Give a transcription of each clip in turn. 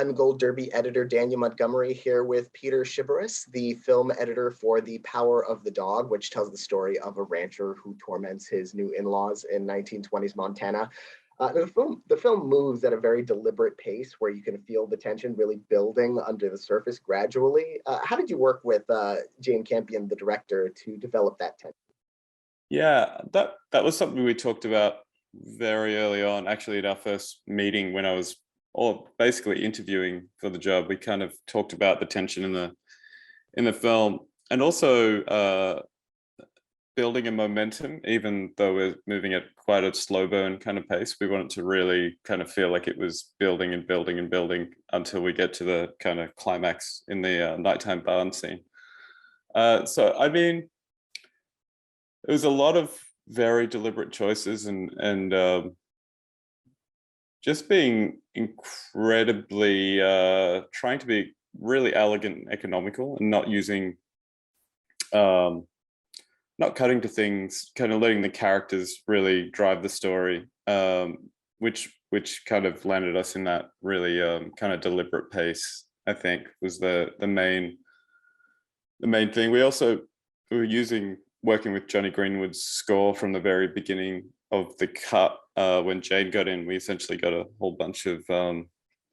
I'm Gold Derby editor Daniel Montgomery here with Peter Sciberras, the film editor for The Power of the Dog, which tells the story of a rancher who torments his new in-laws in 1920s Montana. The film moves at a very deliberate pace where you can feel the tension really building under the surface gradually. How did you work with Jane Campion, the director, to develop that tension? Yeah, that was something we talked about very early on, actually, at our first meeting when I was basically interviewing for the job. We kind of talked about the tension in the film, and also building a momentum, even though we're moving at quite a slow burn kind of pace. We wanted to really kind of feel like it was building and building and building until we get to the kind of climax in the nighttime barn scene. So I mean, it was a lot of very deliberate choices and just being incredibly trying to be really elegant and economical, and not using not cutting to things, kind of letting the characters really drive the story, which kind of landed us in that really kind of deliberate pace, I think, was the main thing. We were working with Johnny Greenwood's score from the very beginning of the cut. When Jane got in, we essentially got a whole bunch of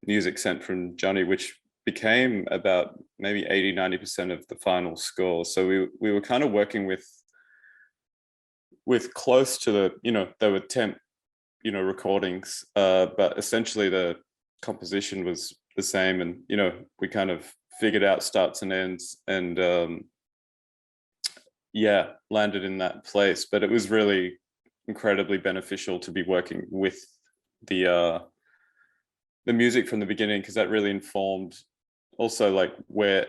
music sent from Johnny, which became about maybe 80-90% of the final score. So we were kind of working with close to there were temp recordings, but essentially the composition was the same, and we kind of figured out starts and ends, and landed in that place. But it was really incredibly beneficial to be working with the music from the beginning, because that really informed also like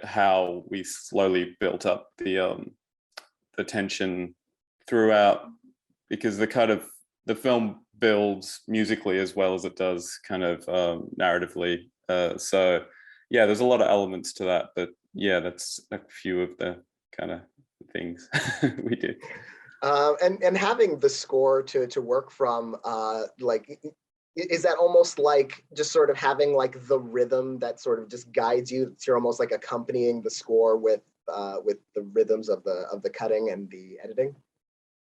how we slowly built up the tension throughout, because the film builds musically as well as it does kind of narratively. So yeah, there's a lot of elements to that, but yeah, that's a few of the kind of things we did. And having the score to work from, is that almost like just sort of having like the rhythm that sort of just guides you? You're almost like accompanying the score with the rhythms of the cutting and the editing.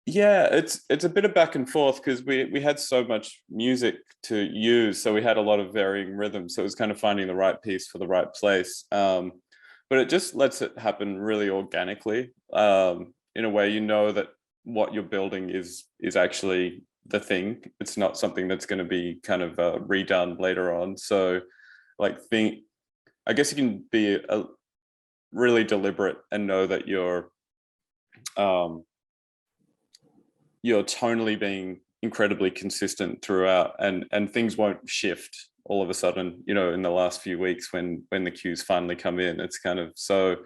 Yeah, it's a bit of back and forth, because we had so much music to use, so we had a lot of varying rhythms. So it was kind of finding the right piece for the right place. But it just lets it happen really organically, in a way, that what you're building is actually the thing. It's not something that's going to be kind of redone later on. So I guess you can be really deliberate and know that you're tonally being incredibly consistent throughout, and things won't shift all of a sudden, in the last few weeks when the cues finally come in. It's kind of so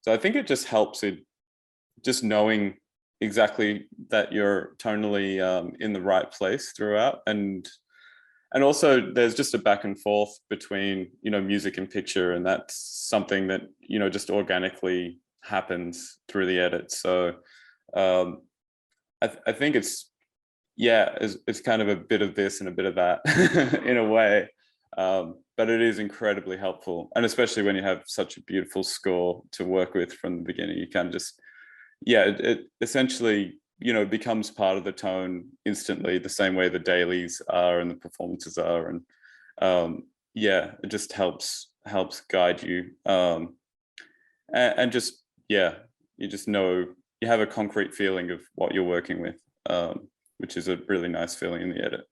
I think it just helps in just knowing exactly that you're tonally in the right place throughout, and also there's just a back and forth between music and picture, and that's something that just organically happens through the edit. So I think it's kind of a bit of this and a bit of that in a way, but it is incredibly helpful, and especially when you have such a beautiful score to work with from the beginning, you can just it essentially becomes part of the tone instantly, the same way the dailies are and the performances are, and it just helps guide you, and just you just know, you have a concrete feeling of what you're working with, which is a really nice feeling in the edit.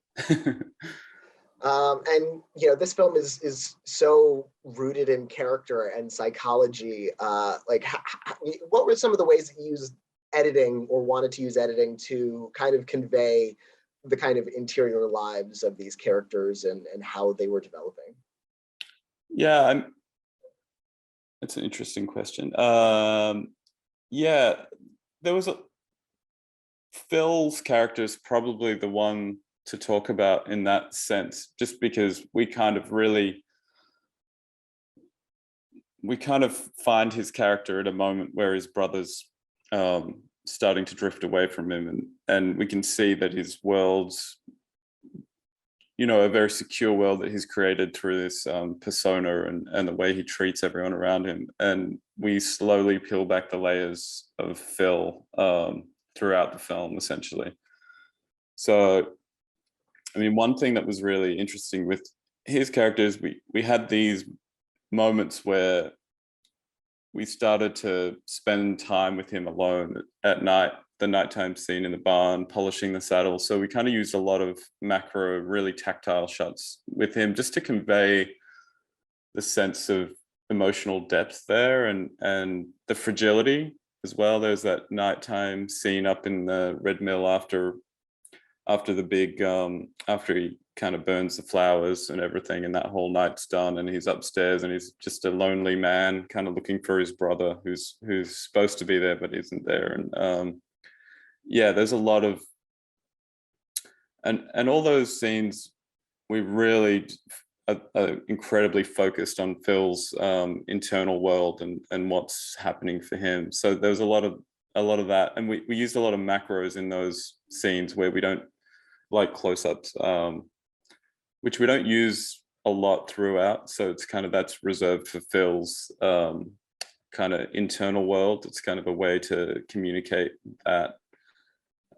And this film is so rooted in character and psychology. What were some of the ways that you used editing or wanted to use editing to kind of convey the kind of interior lives of these characters and how they were developing? Yeah, that's an interesting question. There was Phil's character is probably the one to talk about in that sense, just because we kind of find his character at a moment where his brother's starting to drift away from him, and we can see that his world's a very secure world that he's created through this persona and the way he treats everyone around him. And we slowly peel back the layers of Phil throughout the film, essentially. So, I mean, one thing that was really interesting with his characters, we had these moments where we started to spend time with him alone at night, the nighttime scene in the barn, polishing the saddle. So we kind of used a lot of macro, really tactile shots with him just to convey the sense of emotional depth there and the fragility as well. There's that nighttime scene up in the Red Mill after the big, after he kind of burns the flowers and everything, and that whole night's done, and he's upstairs and he's just a lonely man kind of looking for his brother who's supposed to be there but isn't there. And yeah, there's a lot of, and all those scenes, we really are incredibly focused on Phil's internal world and what's happening for him. So there's a lot of that, and we used a lot of macros in those scenes where we don't, like close-ups, which we don't use a lot throughout. So it's kind of, that's reserved for Phil's kind of internal world. It's kind of a way to communicate that.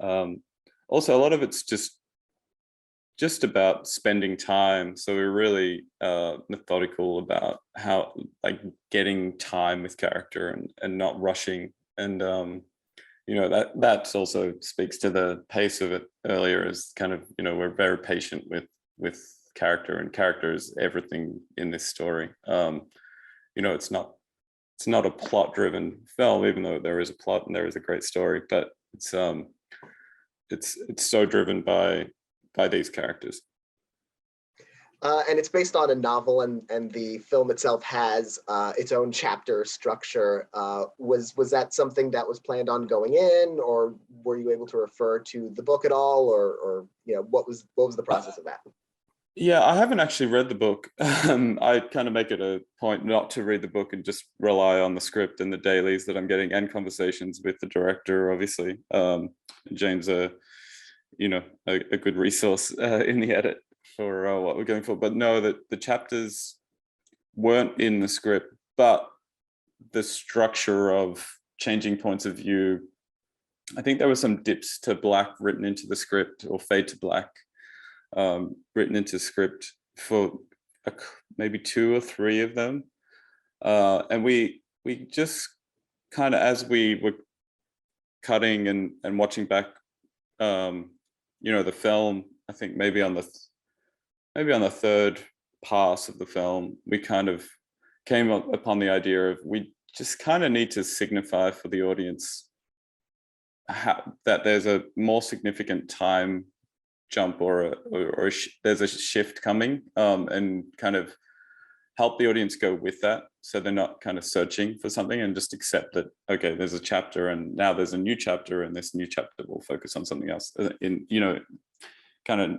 Also, a lot of it's just about spending time. So we're really methodical about how, like, getting time with character and not rushing. And that also speaks to the pace of it earlier, is kind of, we're very patient with character, and character is everything in this story. It's not a plot driven film, even though there is a plot and there is a great story, but it's so driven by these characters. And it's based on a novel, and the film itself has its own chapter structure. Was that something that was planned on going in, or were you able to refer to the book at all, or what was the process of that? Yeah, I haven't actually read the book. I kind of make it a point not to read the book and just rely on the script and the dailies that I'm getting, and conversations with the director, obviously. Jane's a good resource in the edit for what we're going for. But no, that the chapters weren't in the script, but the structure of changing points of view, I think there were some dips to black written into the script, or fade to black written into script for maybe 2 or 3 of them. And we just kind of, as we were cutting and watching back, the film, I think maybe on the third pass of the film, we kind of came upon the idea of, we just kind of need to signify for the audience that there's a more significant time jump, or there's a shift coming, and kind of help the audience go with that, so they're not kind of searching for something, and just accept that, okay, there's a chapter and now there's a new chapter, and this new chapter will focus on something else, in kind of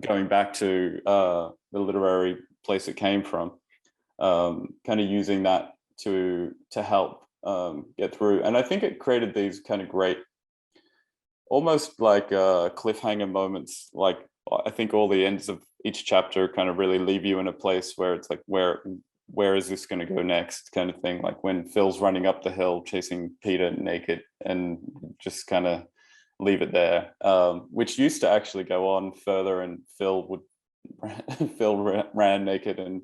going back to the literary place it came from, kind of using that to help get through. And I think it created these kind of great, almost like cliffhanger moments. Like, I think all the ends of each chapter kind of really leave you in a place where it's like, where is this going to go next, kind of thing. Like when Phil's running up the hill chasing Peter naked, and just kind of leave it there, which used to actually go on further, and Phil ran naked and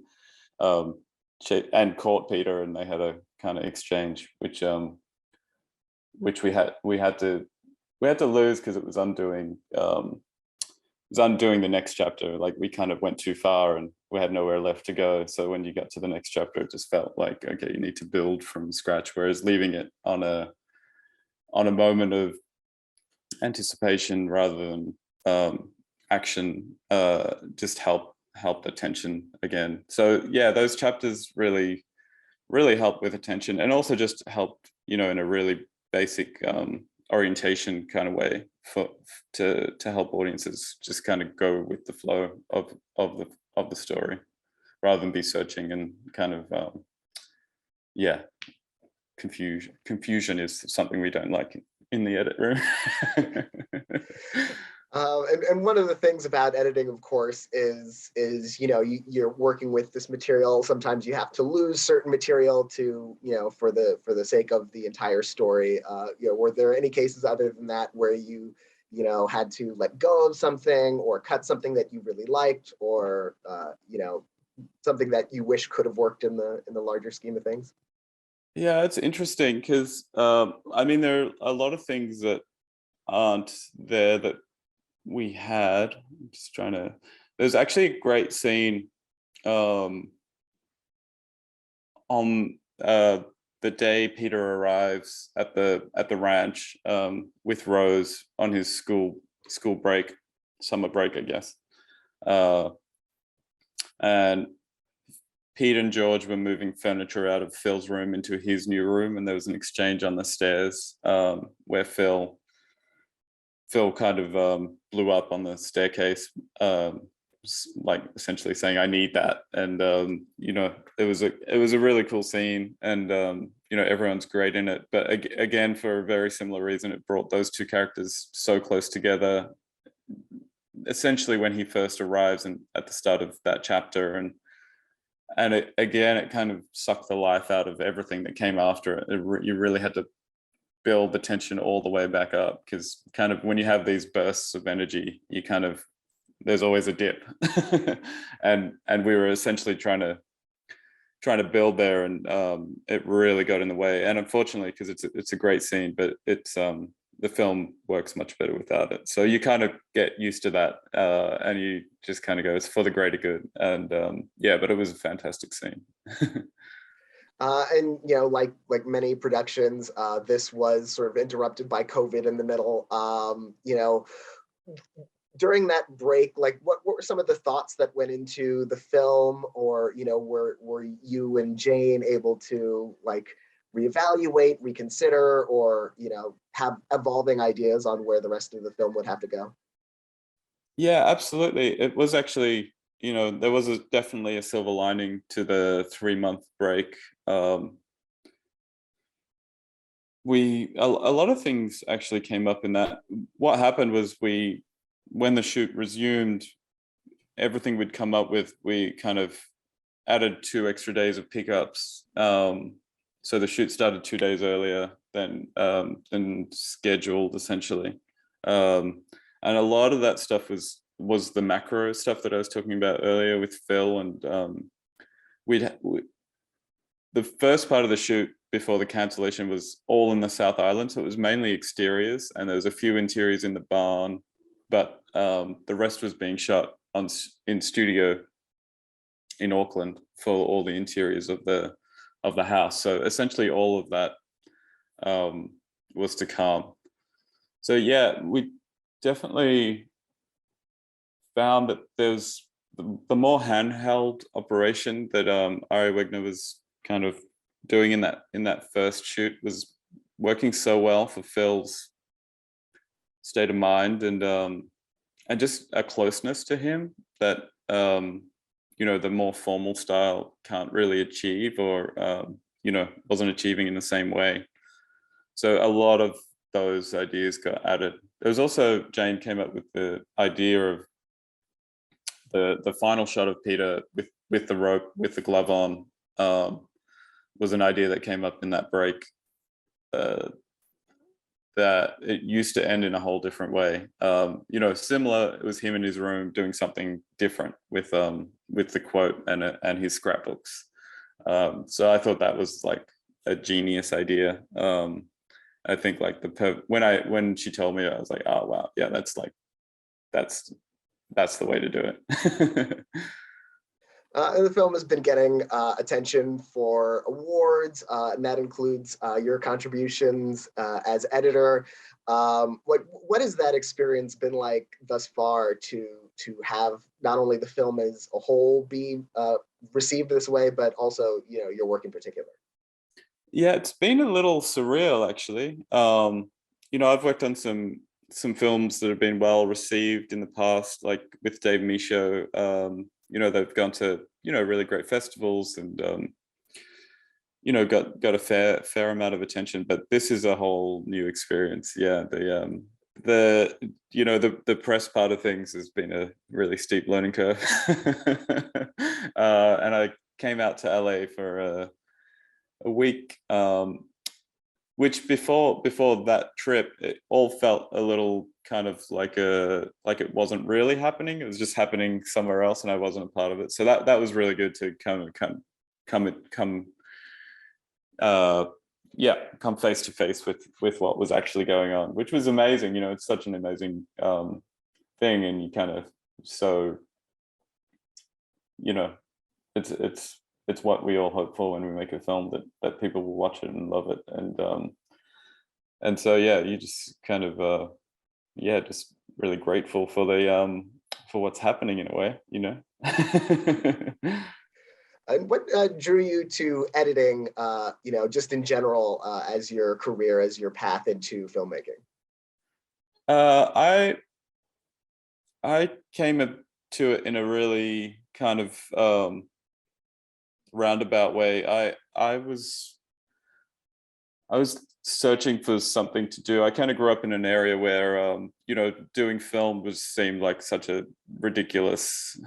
caught Peter, and they had a kind of exchange, which we had to lose, because it was undoing the next chapter. Like, we kind of went too far and we had nowhere left to go. So when you got to the next chapter, it just felt like, okay, you need to build from scratch. Whereas leaving it on a moment of anticipation rather than action just help the tension again. So yeah, those chapters really helped with attention, and also just helped, in a really basic orientation kind of way to help audiences just kind of go with the flow of the story, rather than be searching and kind of confusion is something we don't like in the edit room. And one of the things about editing, of course, is you're working with this material. Sometimes you have to lose certain material to for the sake of the entire story. Were there any cases other than that where you had to let go of something or cut something that you really liked, or something that you wish could have worked in the larger scheme of things? Yeah, it's interesting because I mean, there are a lot of things that aren't there that we had. I'm just trying to. There's actually a great scene um, on the day Peter arrives at the ranch with Rose on his school break, summer break, I guess. Uh, and Pete and George were moving furniture out of Phil's room into his new room, and there was an exchange on the stairs where Phil kind of blew up on the staircase, like essentially saying, "I need that," and it was a really cool scene, and everyone's great in it. But again, for a very similar reason, it brought those two characters so close together. Essentially, when he first arrives and at the start of that chapter, and it kind of sucked the life out of everything that came after it. You really had to build the tension all the way back up, because kind of when you have these bursts of energy, there's always a dip. and we were essentially trying to build there, and it really got in the way. And unfortunately, because it's a great scene, but it's the film works much better without it. So you kind of get used to that, and you just kind of go, it's for the greater good. And yeah, but it was a fantastic scene. And like many productions, this was sort of interrupted by COVID in the middle. During that break, like what were some of the thoughts that went into the film, or were you and Jane able to like reevaluate, reconsider, or have evolving ideas on where the rest of the film would have to go? Yeah, absolutely. It was actually, there was definitely a silver lining to the 3-month break. A lot of things actually came up in that. What happened was when the shoot resumed, everything we'd come up with, we kind of added 2 extra days of pickups. So the shoot started 2 days earlier than scheduled, essentially. And a lot of that stuff was the macro stuff that I was talking about earlier with Phil, and the first part of the shoot before the cancellation was all in the South Island, so it was mainly exteriors, and there was a few interiors in the barn, but the rest was being shot in studio in Auckland for all the interiors of the house. So essentially, all of that was to come. So yeah, we definitely found that there's the more handheld operation that Ari Wegner was kind of doing in that first shoot was working so well for Phil's state of mind, and just a closeness to him that the more formal style can't really achieve, or wasn't achieving in the same way. So a lot of those ideas got added. There was also, Jane came up with the idea of the final shot of Peter with the rope, with the glove on, was an idea that came up in that break, that it used to end in a whole different way. Similar, it was him in his room doing something different with the quote and his scrapbooks. So I thought that was like a genius idea. I think like when she told me, I was like, oh wow, yeah, that's the way to do it. And the film has been getting attention for awards, and that includes your contributions as editor. What has that experience been like thus far to have not only the film as a whole be received this way, but also your work in particular? Yeah, it's been a little surreal, actually. I've worked on some films that have been well received in the past, like with Dave Michaud. They've gone to really great festivals, and got a fair amount of attention. But this is a whole new experience. Yeah, the press part of things has been a really steep learning curve. And I came out to LA for a week, which before that trip, it all felt a little kind of like it wasn't really happening. It was just happening somewhere else, and I wasn't a part of it. So that was really good to come face to face with what was actually going on, which was amazing. It's such an amazing thing, and you kind of it's what we all hope for when we make a film, that people will watch it and love it, and so you just kind of just really grateful for for what's happening in a way. And what drew you to editing, just in general, as your career, as your path into filmmaking? I came to it in a really kind of roundabout way. I was searching for something to do. I kind of grew up in an area where doing film seemed like such a ridiculous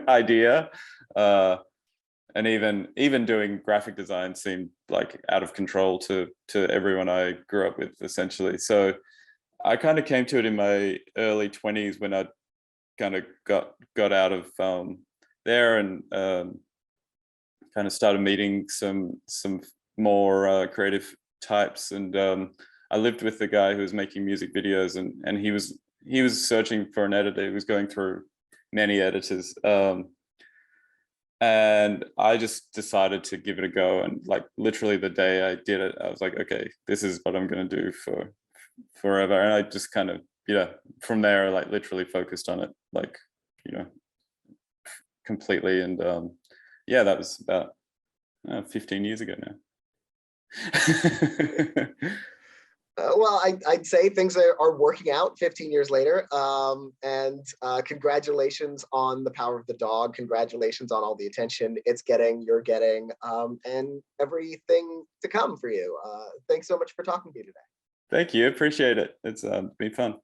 idea. And even doing graphic design seemed like out of control to everyone I grew up with, essentially. So I kind of came to it in my early 20s when I kind of got out of there, and kind of started meeting some more creative types. And I lived with the guy who was making music videos, and he was searching for an editor. He was going through many editors. And I just decided to give it a go. And like literally the day I did it, I was like, okay, this is what I'm going to do for forever. And I just kind of, from there, like literally focused on it, like, completely. And that was about 15 years ago now. Well, I'd say things are working out 15 years later. And congratulations on The Power of the Dog. Congratulations on all the attention you're getting, and everything to come for you. Thanks so much for talking to me today. Thank you. Appreciate it. It's been fun.